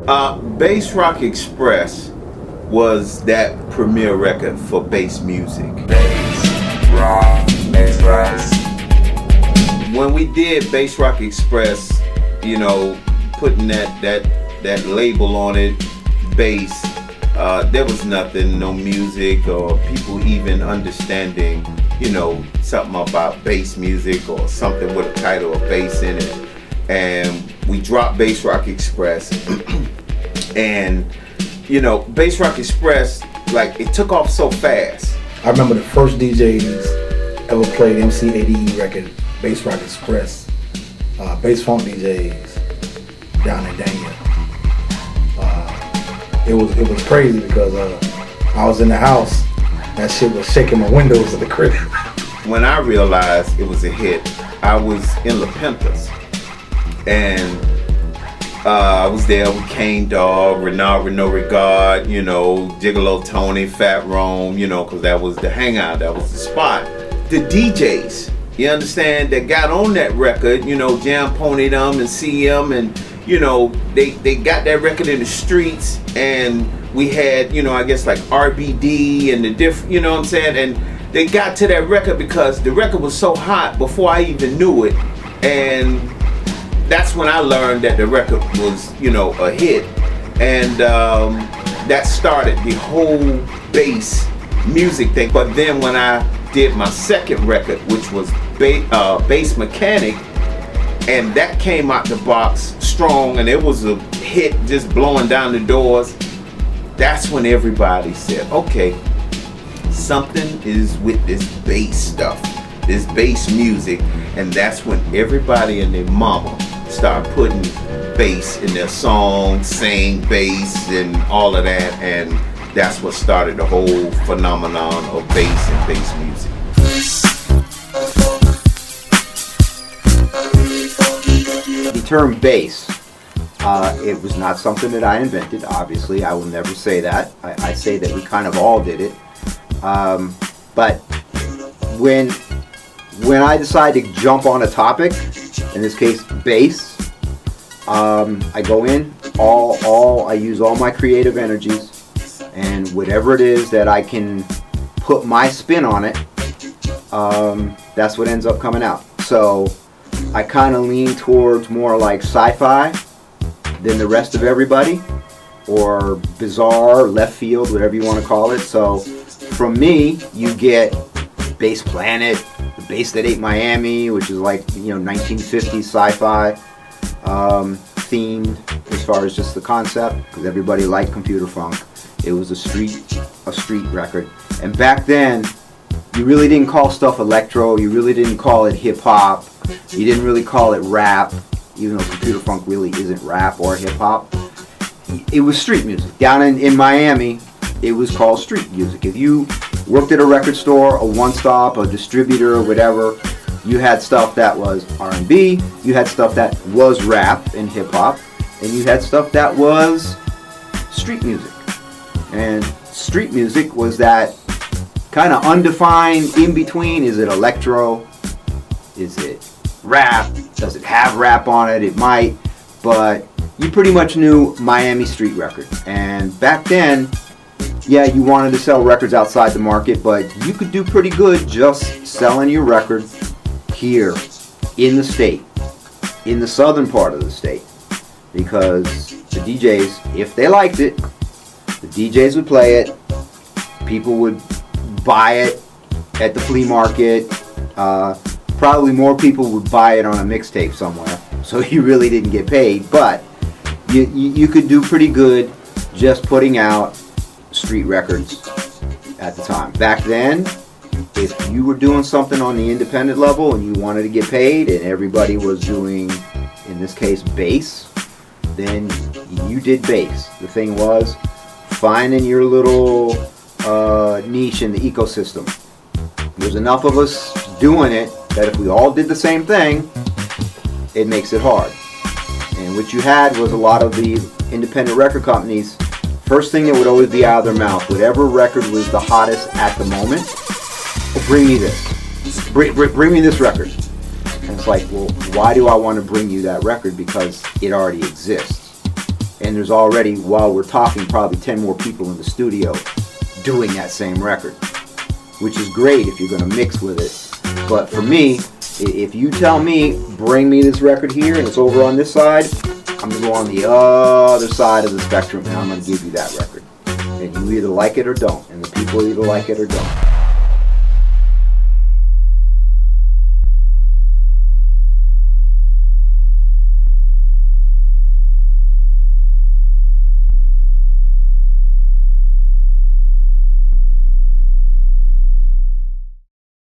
Bass Rock Express was that premier record for bass music. Bass Rock Express. When we did Bass Rock Express, you know, putting that label on it, bass, there was nothing, no music or people even understanding, you know, something about bass music or something with a title of bass in it. And we dropped Bass Rock Express. And, you know, Bass Rock Express, like, it took off so fast. I remember the first DJs ever played MC80E record, Bass Rock Express, Bass Funk DJs down in Dania. It was crazy because I was in the house, that shit was shaking my windows of the crib. When I realized it was a hit, I was in La Pentas, and I was there with Kane Dog, Renard Renault Regard, you know, Gigolo Tony, Fat Rome, you know, because that was the hangout, that was the spot. The DJs, you understand, that got on that record, you know, Jam Pony them and CM, and you know, they got that record in the streets, and we had, you know, I guess like RBD and the different, you know what I'm saying, and they got to that record because the record was so hot before I even knew it, and that's when I learned that the record was, you know, a hit, and that started the whole bass music thing. But then when I did my second record, which was Bass Mechanic, and that came out the box strong, and it was a hit, just blowing down the doors. That's when everybody said, okay, something is with this bass stuff, this bass music. And that's when everybody and their mama started putting bass in their songs, saying bass and all of that. And that's what started the whole phenomenon of bass and bass music. The term bass, it was not something that I invented, obviously. I will never say that. I say that we kind of all did it. But when I decide to jump on a topic, in this case bass, I go in, I use all my creative energies, and whatever it is that I can put my spin on it, that's what ends up coming out. So I kind of lean towards more like sci-fi than the rest of everybody, or bizarre, left field, whatever you want to call it. So from me, you get Bass Planet, the Bass That Ate Miami, which is like, you know, 1950s sci-fi themed as far as just the concept, because everybody liked computer funk. It was a street record. And back then, you really didn't call stuff electro, you really didn't call it hip hop, you didn't really call it rap, even though computer funk really isn't rap or hip hop. It was street music. Down in Miami, it was called street music. If you worked at a record store, a one-stop, a distributor, or whatever, you had stuff that was R&B, you had stuff that was rap and hip hop, and you had stuff that was street music. And street music was that kind of undefined in between. Is it electro? Is it rap? Does it have rap on it? It might, but you pretty much knew Miami street record. And back then, yeah, you wanted to sell records outside the market, but you could do pretty good just selling your record here in the state, in the southern part of the state, because the DJs, if they liked it, the DJs would play it, people would buy it at the flea market, probably more people would buy it on a mixtape somewhere, so you really didn't get paid, but you could do pretty good just putting out street records at the time. Back then, if you were doing something on the independent level and you wanted to get paid and everybody was doing, in this case, bass, then you did bass. The thing was finding your little niche in the ecosystem. There's enough of us doing it that if we all did the same thing, it makes it hard. And what you had was a lot of the independent record companies, first thing that would always be out of their mouth, whatever record was the hottest at the moment, bring me this. Bring me this record. And it's like, well, why do I want to bring you that record? Because it already exists. and there's already, while we're talking, probably 10 more people in the studio doing that same record, which is great if you're going to mix with it. But for me, if you tell me, bring me this record here and it's over on this side, I'm going to go on the other side of the spectrum and I'm going to give you that record. And you either like it or don't, and the people either like it or don't.